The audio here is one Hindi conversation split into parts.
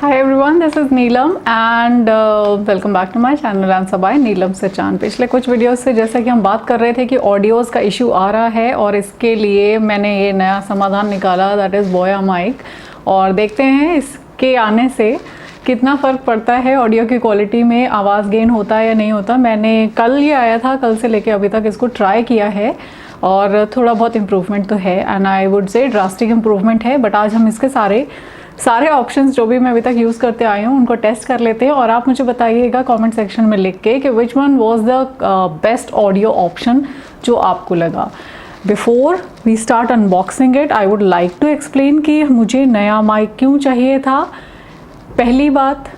Hi everyone, this is Neelam and welcome back to my channel and सबाई नीलम से चांद। पिछले कुछ वीडियोस से जैसा कि हम बात कर रहे थे कि ऑडियोज़ का इशू आ रहा है और इसके लिए मैंने ये नया समाधान निकाला, दैट इज़ बोया माइक। और देखते हैं इसके आने से कितना फ़र्क पड़ता है ऑडियो की क्वालिटी में, आवाज़ गेन होता है या नहीं होता। मैंने कल ये आया था, कल से लेके अभी तक इसको ट्राई किया है और थोड़ा बहुत इम्प्रूवमेंट तो है and I would say drastic improvement है। बट आज हम इसके सारे ऑप्शंस जो भी मैं अभी तक यूज़ करते आई हूँ उनको टेस्ट कर लेते हैं और आप मुझे बताइएगा कमेंट सेक्शन में लिख के कि which one was the best audio option जो आपको लगा। Before we start unboxing it, I would like to explain कि मुझे नया माइक क्यों चाहिए था। पहली बात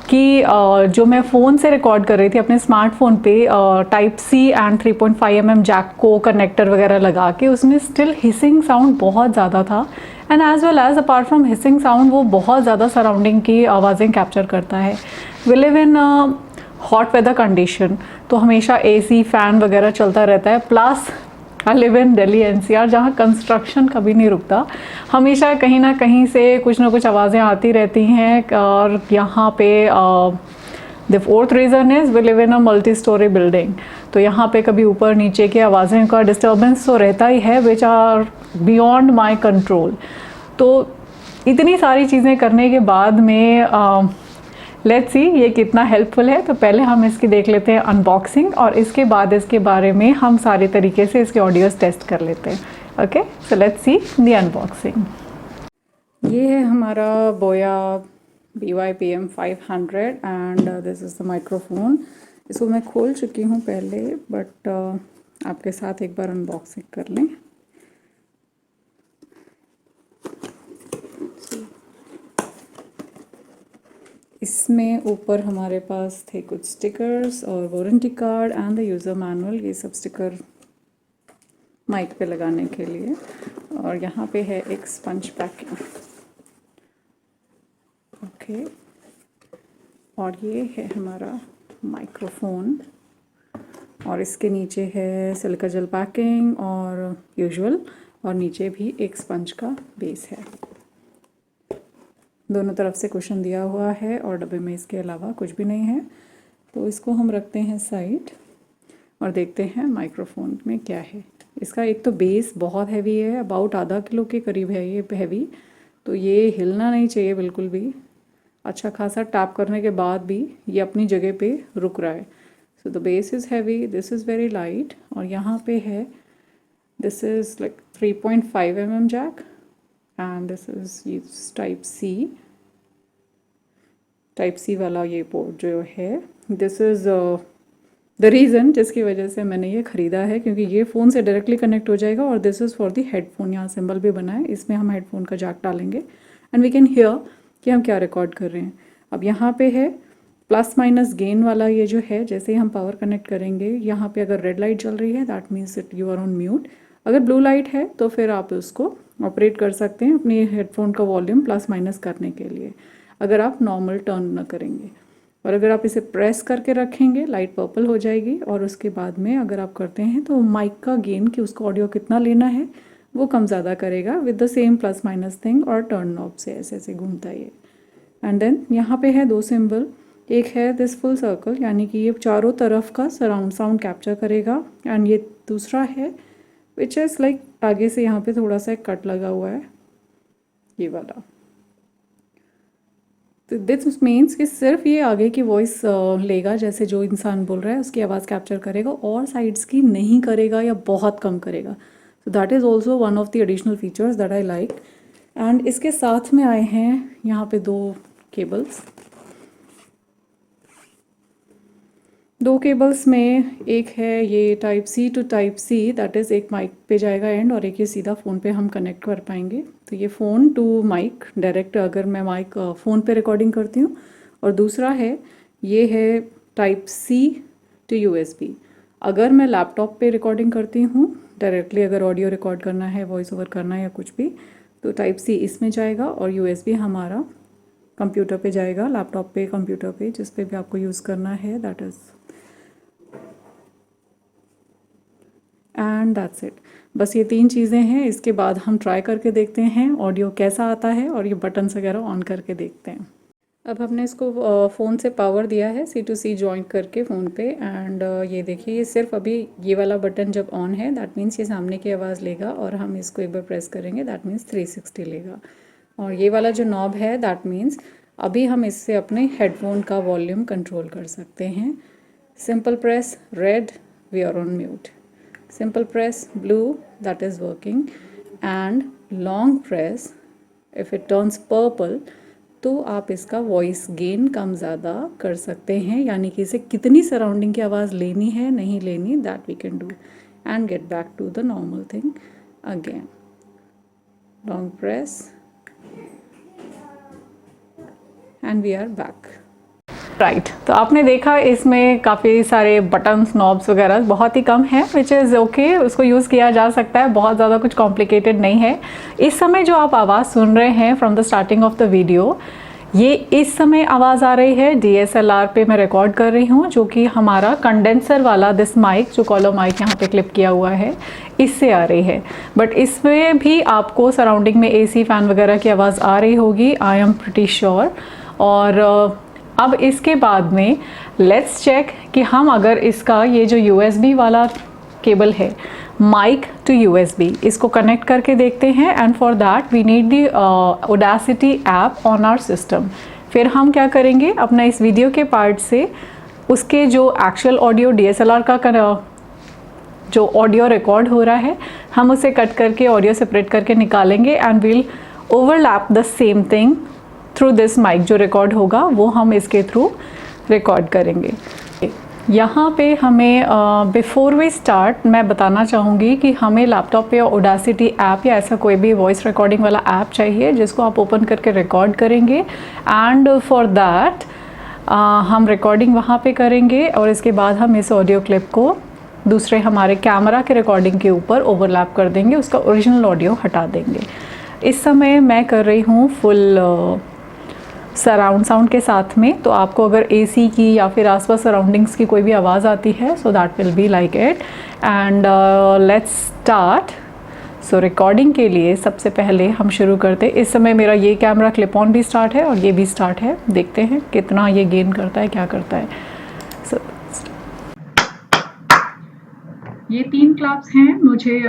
कि जो मैं फ़ोन से रिकॉर्ड कर रही थी अपने स्मार्टफोन पे, type C and 3.5 mm jack को कनेक्टर वगैरह लगा के, उसमें स्टिल हिसिंग साउंड बहुत ज़्यादा था and as well as apart from hissing sound वो बहुत ज़्यादा सराउंडिंग की आवाज़ें कैप्चर करता है। We live in hot weather condition, तो हमेशा एसी फैन वगैरह चलता रहता है। Plus I live in Delhi NCR जहाँ कंस्ट्रक्शन कभी नहीं रुकता, हमेशा कहीं ना कहीं से कुछ ना कुछ आवाज़ें आती रहती हैं। और यहाँ पे the fourth reason is we live in a multi storey building, तो यहाँ पे कभी ऊपर नीचे की आवाज़ें का डिस्टर्बेंस तो रहता ही है which are beyond my control. तो इतनी सारी चीज़ें करने के बाद में लेट्स सी ये कितना हेल्पफुल है। तो पहले हम इसकी देख लेते हैं अनबॉक्सिंग और इसके बाद इसके बारे में हम सारे तरीके से इसके ऑडियोज टेस्ट कर लेते हैं। Okay, so let's see the unboxing. ये है हमारा बोया BYPM 500 and this is the microphone. इसको मैं खोल चुकी हूँ पहले, बट आपके साथ एक बार अनबॉक्सिंग कर लें। इसमें ऊपर हमारे पास थे कुछ स्टिकर्स और warranty card and the user manual. ये सब स्टिकर माइक पे लगाने के लिए। और यहाँ पे है एक स्पंज पैकिंग। ओके, और ये है हमारा माइक्रोफोन और इसके नीचे है सिलिका जेल पैकिंग और यूजुअल, और नीचे भी एक स्पंज का बेस है। दोनों तरफ से कुशन दिया हुआ है और डब्बे में इसके अलावा कुछ भी नहीं है। तो इसको हम रखते हैं साइड और देखते हैं माइक्रोफोन में क्या है। इसका एक तो बेस बहुत हैवी है, अबाउट आधा किलो के करीब है ये हैवी, तो ये हिलना नहीं चाहिए बिल्कुल भी। अच्छा खासा टैप करने के बाद भी ये अपनी जगह पे रुक रहा है। So the base is heavy, this is very light. और यहाँ पे है, this is like 3.5 mm jack and this is type C वाला ये पोर्ट जो है। दिस इज़ द रीज़न जिसकी वजह से मैंने ये ख़रीदा है, क्योंकि ये फ़ोन से डायरेक्टली कनेक्ट हो जाएगा। और this is for the headphone, यहाँ सिंबल भी बना है, इसमें हम हेडफोन का जैक डालेंगे एंड वी कैन हियर कि हम क्या रिकॉर्ड कर रहे हैं। अब यहाँ पे है प्लस माइनस गेन वाला, ये जो है जैसे ही हम पावर कनेक्ट करेंगे, यहाँ पे अगर रेड लाइट जल रही है that means it you are on mute. अगर ब्लू लाइट है तो फिर आप उसको ऑपरेट कर सकते हैं अपने हेडफोन का वॉल्यूम प्लस माइनस करने के लिए, अगर आप नॉर्मल टर्न ना करेंगे। और अगर आप इसे प्रेस करके रखेंगे लाइट पर्पल हो जाएगी, और उसके बाद में अगर आप करते हैं तो माइक का गेन कि उसको ऑडियो कितना लेना है वो कम ज़्यादा करेगा with the same plus minus thing, और टर्न नॉब से ऐसे ऐसे घूमता है ये। एंड देन यहाँ पे है दो सिंबल, एक है दिस फुल सर्कल, यानी कि ये चारों तरफ का सराउंड साउंड कैप्चर करेगा, एंड ये दूसरा है विच इज़ लाइक आगे से यहाँ पे थोड़ा सा एक कट लगा हुआ है ये वाला। तो दिस मीन्स कि सिर्फ ये आगे की वॉइस लेगा, जैसे जो इंसान बोल रहा है उसकी आवाज़ कैप्चर करेगा, और साइड्स की नहीं करेगा या बहुत कम करेगा। So that is also one of the additional features that I like. And इसके साथ में आए हैं यहाँ पे दो केबल्स में, एक है ये type C to type C, that is एक माइक पे जाएगा एंड, और एक ये सीधा फ़ोन पे हम कनेक्ट कर पाएंगे। तो ये फ़ोन टू माइक डायरेक्ट, अगर मैं माइक फ़ोन पे रिकॉर्डिंग करती हूँ। और दूसरा है ये है टाइप सी टू USB, अगर मैं लैपटॉप पे रिकॉर्डिंग करती हूँ डायरेक्टली, अगर ऑडियो रिकॉर्ड करना है, वॉइस ओवर करना है या कुछ भी, तो टाइप सी इसमें जाएगा, और USB हमारा कंप्यूटर पे जाएगा, लैपटॉप पे, कंप्यूटर पे, जिस पे भी आपको यूज़ करना है that is. And that's it. बस ये 3 चीज़ें हैं। इसके बाद हम ट्राई करके देखते हैं ऑडियो कैसा आता है और ये बटन्स वगैरह ऑन करके देखते हैं। अब हमने इसको फ़ोन से पावर दिया है C2C जॉइन करके फ़ोन पे एंड ये देखिए ये सिर्फ अभी ये वाला बटन जब ऑन है दैट मीन्स ये सामने की आवाज़ लेगा और हम इसको एक बार प्रेस करेंगे दैट मीन्स 360 लेगा। और ये वाला जो नॉब है दैट मीन्स अभी हम इससे अपने हेडफोन का वॉल्यूम कंट्रोल कर सकते हैं। Simple press red, we are on mute. Simple press blue, that is working. And long press if it turns purple तो आप इसका वॉइस गेन कम ज़्यादा कर सकते हैं, यानी कि इसे कितनी सराउंडिंग की आवाज़ लेनी है नहीं लेनी that we can do and get back to the normal thing again. Long press and we are back. Right, तो आपने देखा इसमें काफ़ी सारे बटन्स नॉब्स वगैरह बहुत ही कम है विच इज़ ओके, उसको यूज़ किया जा सकता है, बहुत ज़्यादा कुछ कॉम्प्लिकेटेड नहीं है। इस समय जो आप आवाज़ सुन रहे हैं from the starting of the video, ये इस समय आवाज़ आ रही है DSLR पे मैं रिकॉर्ड कर रही हूँ, जो कि हमारा कंडेंसर वाला दिस माइक जो कॉलर माइक यहाँ पे क्लिप किया हुआ है इससे आ रही है। बट इसमें भी आपको सराउंडिंग में AC फ़ैन वगैरह की आवाज़ आ रही होगी, आई एम प्रिटी श्योर। और अब इसके बाद में लेट्स चेक कि हम अगर इसका ये जो USB वाला केबल है माइक टू USB इसको कनेक्ट करके देखते हैं and for that we need the Audacity app on our system. फिर हम क्या करेंगे, अपना इस वीडियो के पार्ट से उसके जो एक्चुअल ऑडियो DSLR का जो ऑडियो रिकॉर्ड हो रहा है हम उसे कट करके ऑडियो सेपरेट करके निकालेंगे and will overlap the same thing through this mic. जो रिकॉर्ड होगा वो हम इसके थ्रू रिकॉर्ड करेंगे। यहाँ पे हमें बिफोर वी स्टार्ट मैं बताना चाहूँगी कि हमें लैपटॉप पे Audacity ऐप या ऐसा कोई भी वॉइस रिकॉर्डिंग वाला ऐप चाहिए जिसको आप ओपन करके रिकॉर्ड करेंगे एंड फॉर दैट हम रिकॉर्डिंग वहाँ पे करेंगे और इसके बाद हम इस ऑडियो क्लिप को दूसरे हमारे कैमरा के रिकॉर्डिंग के ऊपर ओवरलैप कर देंगे, उसका ओरिजिनल ऑडियो हटा देंगे। इस समय मैं कर रही हूँ फुल सराउंड साउंड के साथ में, तो आपको अगर AC की या फिर आसपास सराउंडिंग्स की कोई भी आवाज़ आती है so that will be like it and let's start. So recording के लिए सबसे पहले हम शुरू करते हैं। इस समय मेरा ये कैमरा क्लिप ऑन भी स्टार्ट है और ये भी स्टार्ट है, देखते हैं कितना ये गेन करता है, क्या करता है। सो ये 3 क्लैप्स हैं, मुझे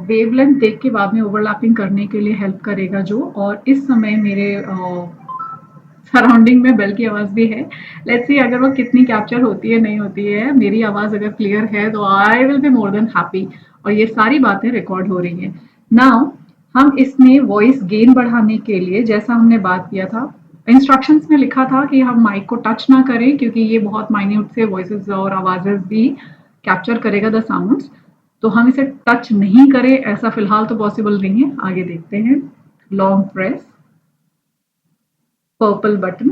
वेवलेंथ देख के बाद में ओवरलैपिंग करने के लिए हेल्प करेगा जो। और इस समय मेरे सराउंडिंग में बेल की आवाज़ भी है। लेट्स सी अगर वो कितनी कैप्चर होती है नहीं होती है। मेरी आवाज़ अगर क्लियर है तो I will be more than happy. और ये सारी बातें रिकॉर्ड हो रही हैं। नाउ हम इसमें वॉइस गेन बढ़ाने के लिए जैसा हमने बात किया था, इंस्ट्रक्शंस में लिखा था कि हम माइक को टच ना करें क्योंकि ये बहुत माइन्यूट से वॉइसेस और आवाज़ें भी कैप्चर करेगा द साउंड्स। तो हम इसे टच नहीं करें ऐसा फिलहाल तो पॉसिबल नहीं है। आगे देखते हैं। Long press, purple button,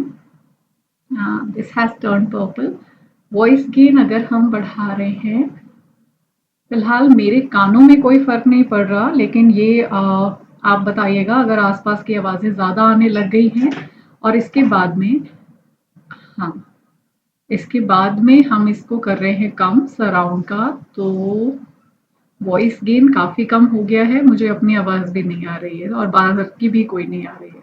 this has turn purple. Voice gain अगर हम बढ़ा रहे हैं, फिलहाल मेरे कानों में कोई फर्क नहीं पड़ रहा, लेकिन ये आप बताइएगा अगर आसपास की आवाज़ें ज़्यादा आने लग गई हैं। और इसके बाद में इसके बाद में हम इसको कर रहे हैं कम सराउंड का, तो वॉइस गेन काफ़ी कम हो गया है। मुझे अपनी आवाज़ भी नहीं आ रही है और बाहर की भी कोई नहीं आ रही है।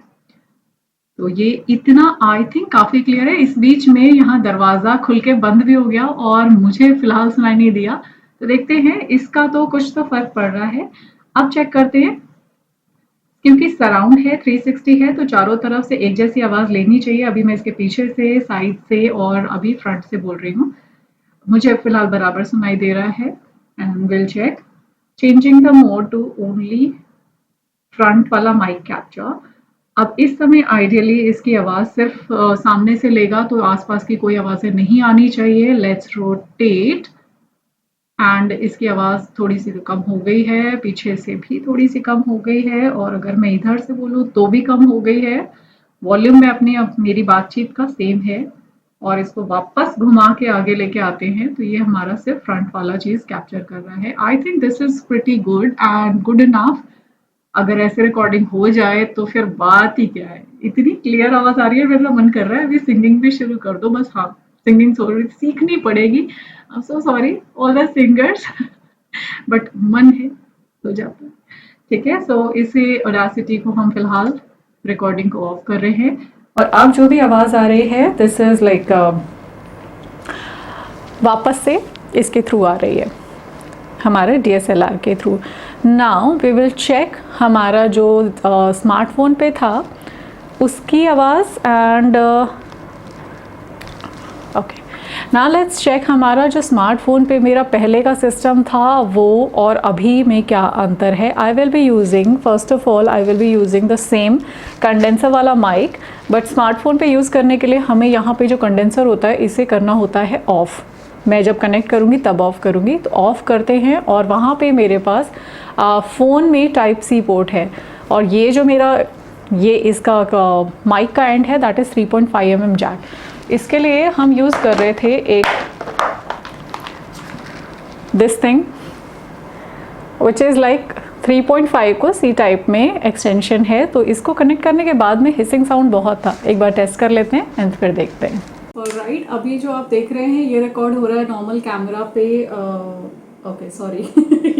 तो ये इतना आई थिंक काफ़ी क्लियर है। इस बीच में यहाँ दरवाज़ा खुल के बंद भी हो गया और मुझे फिलहाल सुनाई नहीं दिया। तो देखते हैं, इसका तो कुछ तो फर्क पड़ रहा है। अब चेक करते हैं, क्योंकि सराउंड है 360 है तो चारों तरफ से एक जैसी आवाज़ लेनी चाहिए। अभी मैं इसके पीछे से, साइड से और अभी फ्रंट से बोल रही हूँ। मुझे फिलहाल बराबर सुनाई दे रहा है and will check changing the mode to only front वाला माइक कैप्चर। अब इस समय आइडियली इसकी आवाज़ सिर्फ सामने से लेगा तो आसपास की कोई आवाज़ें नहीं आनी चाहिए। लेट्स रोटेट एंड इसकी आवाज़ थोड़ी सी कम हो गई है, पीछे से भी थोड़ी सी कम हो गई है और अगर मैं इधर से बोलूँ तो भी कम हो गई है। वॉल्यूम में अपनी मेरी बातचीत का सेम है और इसको वापस घुमा के आगे लेके आते हैं तो ये हमारा सिर्फ फ्रंट वाला चीज़ कैप्चर कर रहा है। I think this is pretty good and good enough. अगर ऐसे रिकॉर्डिंग हो जाए तो फिर बात ही क्या है। इतनी क्लियर आवाज़ आ रही है, मेरा मन कर रहा है अभी सिंगिंग भी शुरू कर दो बस। हाँ, सिंगिंग सीखनी पड़ेगी। I am so sorry all the singers. But मन है तो जाता है। ठीक है, सो इसी ऑडासिटी को हम फिलहाल रिकॉर्डिंग को ऑफ कर रहे हैं। और अब जो भी आवाज़ आ रही है दिस इज़ लाइक वापस से इसके थ्रू आ रही है, हमारे DSLR के through. Now we will check हमारा जो स्मार्टफोन पे था उसकी आवाज़ and okay. Now let's check हमारा जो स्मार्टफोन पे मेरा पहले का सिस्टम था वो और अभी में क्या अंतर है। I will be using, first of all I will be using the same condenser वाला माइक, बट स्मार्टफोन पे यूज़ करने के लिए हमें यहाँ पे जो कंडेंसर होता है इसे करना होता है ऑफ़। मैं जब कनेक्ट करूँगी तब ऑफ़ करूँगी, तो ऑफ़ करते हैं और वहाँ पे मेरे पास फ़ोन में टाइप सी पोर्ट है और ये जो मेरा ये इसका माइक का एंड है दैट इज़ 3.5 mm जैक। इसके लिए हम यूज़ कर रहे थे एक this thing which is like 3.5 को सी टाइप में एक्सटेंशन है, तो इसको कनेक्ट करने के बाद में हिसिंग साउंड बहुत था। एक बार टेस्ट कर लेते हैं एंड फिर देखते हैं। ऑलराइट, अभी जो आप देख रहे हैं ये रिकॉर्ड हो रहा है नॉर्मल कैमरा पे। ओके सॉरी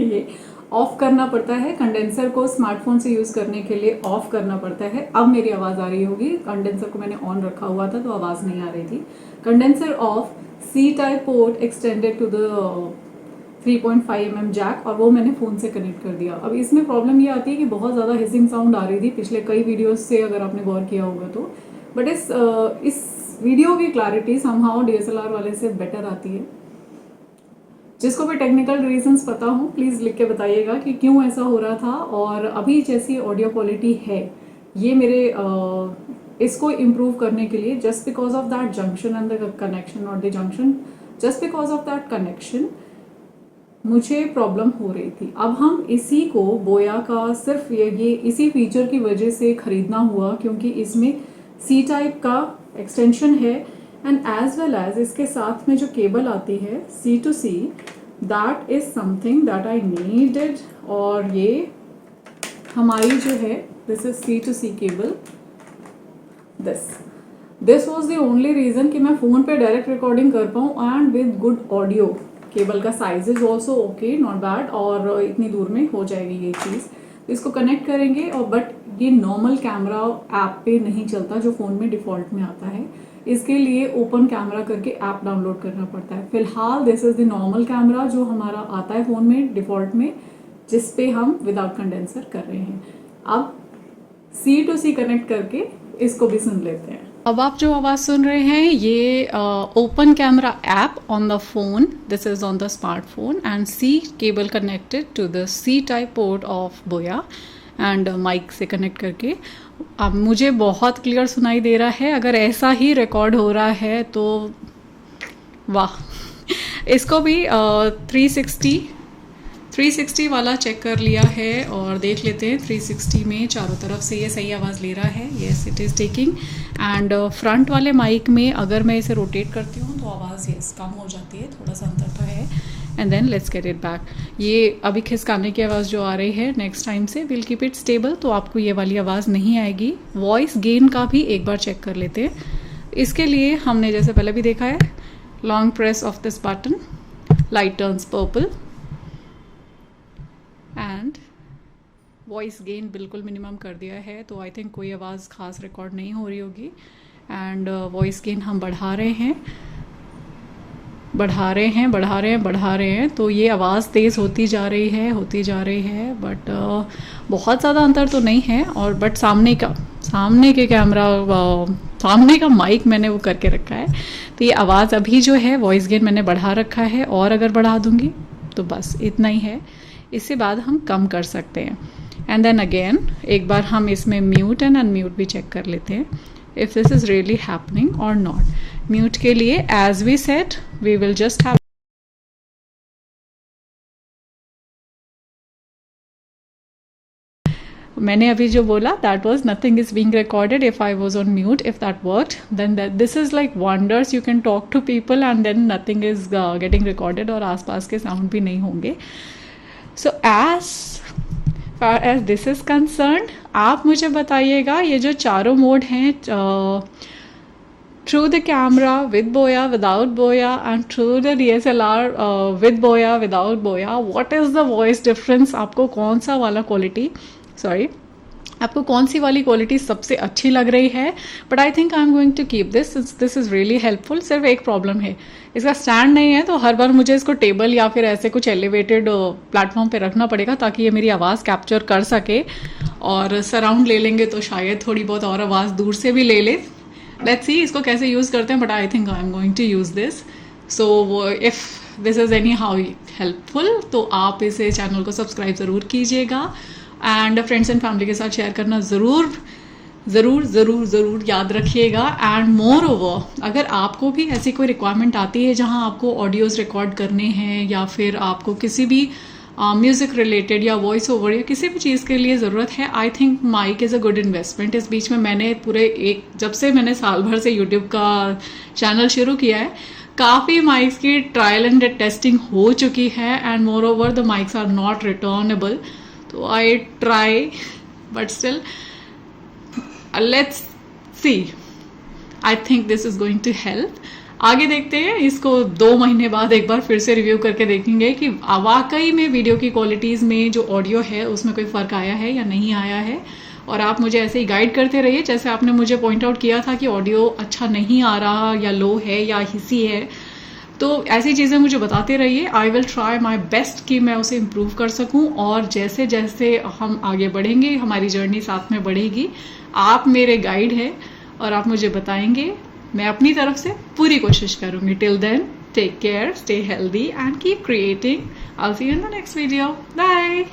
ये ऑफ करना पड़ता है कंडेंसर को, स्मार्टफोन से यूज़ करने के लिए ऑफ करना पड़ता है। अब मेरी आवाज़ आ रही होगी, कंडेंसर को मैंने ऑन रखा हुआ था तो आवाज़ नहीं आ रही थी। Condenser of, C type port extended to the 3.5 mm जैक, और वो मैंने फ़ोन से कनेक्ट कर दिया। अब इसमें प्रॉब्लम ये आती है कि बहुत ज़्यादा हिसिंग साउंड आ रही थी पिछले कई वीडियोस से, अगर आपने गौर किया होगा तो। बट इस वीडियो की क्लैरिटी समहाउ DSLR वाले से बेटर आती है। जिसको भी टेक्निकल रीजंस पता हो प्लीज़ लिख के बताइएगा कि क्यों ऐसा हो रहा था। और अभी जैसी ऑडियो क्वालिटी है ये मेरे इसको इम्प्रूव करने के लिए, just because of that junction and the connection, not the junction, just because of that connection मुझे प्रॉब्लम हो रही थी। अब हम इसी को बोया का सिर्फ ये इसी फीचर की वजह से ख़रीदना हुआ क्योंकि इसमें सी टाइप का एक्सटेंशन है एंड एज वेल एज इसके साथ में जो केबल आती है C2C, that is something that I needed. और ये हमारी जो है this is C2C cable, this was the only reason कि मैं फ़ोन पे डायरेक्ट रिकॉर्डिंग कर पाऊँ and with good audio. Cable का size is also okay, not bad, और इतनी दूर में हो जाएगी ये चीज़। तो इसको कनेक्ट करेंगे और बट ये नॉर्मल कैमरा ऐप पे नहीं चलता जो फ़ोन में डिफ़ॉल्ट में आता है। इसके लिए ओपन कैमरा करके ऐप डाउनलोड करना पड़ता है। फिलहाल this is the normal camera जो हमारा आता है फ़ोन में डिफ़ॉल्ट में, जिस पे हम विदाउट कंडेंसर कर रहे हैं। अब C2C कनेक्ट करके इसको भी सुन लेते हैं। अब आप जो आवाज़ सुन रहे हैं ये open camera app on the phone, this is on the smartphone and C cable connected to the C type port of Boya and mic से कनेक्ट करके। अब मुझे बहुत क्लियर सुनाई दे रहा है। अगर ऐसा ही रिकॉर्ड हो रहा है तो वाह। इसको भी 360 वाला चेक कर लिया है और देख लेते हैं 360 में चारों तरफ से ये सही आवाज़ ले रहा है। Yes it is taking. And front वाले माइक में अगर मैं इसे रोटेट करती हूँ तो आवाज़ येस कम हो जाती है, थोड़ा सा अंतर तो है। And then let's get it back. ये अभी खिसकाने की आवाज़ जो आ रही है नेक्स्ट टाइम से विल कीप इट स्टेबल, तो आपको ये वाली आवाज़ नहीं आएगी। वॉइस गेन का भी एक बार चेक कर लेते हैं। इसके लिए हमने जैसे पहले भी देखा है, long press of this button, light turns purple and voice gain बिल्कुल मिनिमम कर दिया है, तो आई थिंक कोई आवाज़ खास रिकॉर्ड नहीं हो रही होगी। एंड वॉइस गेन हम बढ़ा रहे हैं, तो ये आवाज़ तेज़ होती जा रही है बट बहुत ज़्यादा अंतर तो नहीं है। और बट सामने के कैमरा, सामने का माइक मैंने वो करके रखा है, तो ये आवाज़ अभी जो है वॉइस गेन मैंने बढ़ा रखा है, और अगर बढ़ा दूँगी तो बस इतना ही है। इससे बाद हम कम कर सकते हैं। एंड देन अगेन एक बार हम इसमें म्यूट एंड अनम्यूट भी चेक कर लेते हैं if this is really happening और नॉट। म्यूट के लिए as we set we will just have मैंने अभी जो बोला that was nothing is being recorded if I was on mute. If that worked then this is like wonders, you can talk to people and then nothing is getting recorded और आसपास के साउंड भी नहीं होंगे। सो as far as this is concern, आप मुझे बताइएगा ये जो चारों मोड हैं through the camera with boya, without boya, and through the DSLR with boya, without boya, what is the voice difference? आपको कौन सा वाला क्वालिटी, सॉरी, आपको कौन सी वाली क्वालिटी सबसे अच्छी लग रही है? But I think I am going to keep this is really helpful. सिर्फ एक प्रॉब्लम है, इसका स्टैंड नहीं है, तो हर बार मुझे इसको टेबल या फिर ऐसे कुछ एलिवेटेड प्लेटफॉर्म पे रखना पड़ेगा ताकि ये मेरी आवाज़ कैप्चर कर सके। और सराउंड ले लेंगे तो शायद थोड़ी बहुत और आवाज़ दूर से भी ले ले। लेट्स सी इसको कैसे यूज़ करते हैं, but I think I am going to use this. So if this is anyhow helpful तो आप इसे चैनल को सब्सक्राइब ज़रूर कीजिएगा एंड फ्रेंड्स एंड फैमिली के साथ शेयर करना ज़रूर ज़रूर ज़रूर ज़रूर याद रखिएगा। एंड मोर ओवर, अगर आपको भी ऐसी कोई रिक्वायरमेंट आती है जहां आपको ऑडियोज़ रिकॉर्ड करने हैं या फिर आपको किसी भी म्यूज़िक रिलेटेड या वॉइस ओवर या किसी भी चीज़ के लिए ज़रूरत है, I think mic is a good investment. इस बीच में मैंने जब से मैंने साल भर से यूट्यूब का चैनल शुरू किया है, काफ़ी माइक्स की ट्रायल एंड टेस्टिंग हो चुकी है and moreover the mics are not returnable. तो I try, but still let's see, I think this is going to help. आगे देखते हैं, इसको 2 महीने बाद एक बार फिर से रिव्यू करके देखेंगे कि वाकई में वीडियो की क्वालिटीज़ में जो ऑडियो है उसमें कोई फ़र्क आया है या नहीं आया है। और आप मुझे ऐसे ही गाइड करते रहिए, जैसे आपने मुझे पॉइंट आउट किया था कि ऑडियो अच्छा नहीं आ रहा या लो है या हिस्सी है, तो ऐसी चीज़ें मुझे बताते रहिए। I will try my best कि मैं उसे इम्प्रूव कर सकूं। और जैसे जैसे हम आगे बढ़ेंगे, हमारी जर्नी साथ में बढ़ेगी, आप मेरे गाइड हैं और आप मुझे बताएंगे, मैं अपनी तरफ से पूरी कोशिश करूंगी। Till then, take care, stay healthy and keep creating. I will see you in the next video. Bye.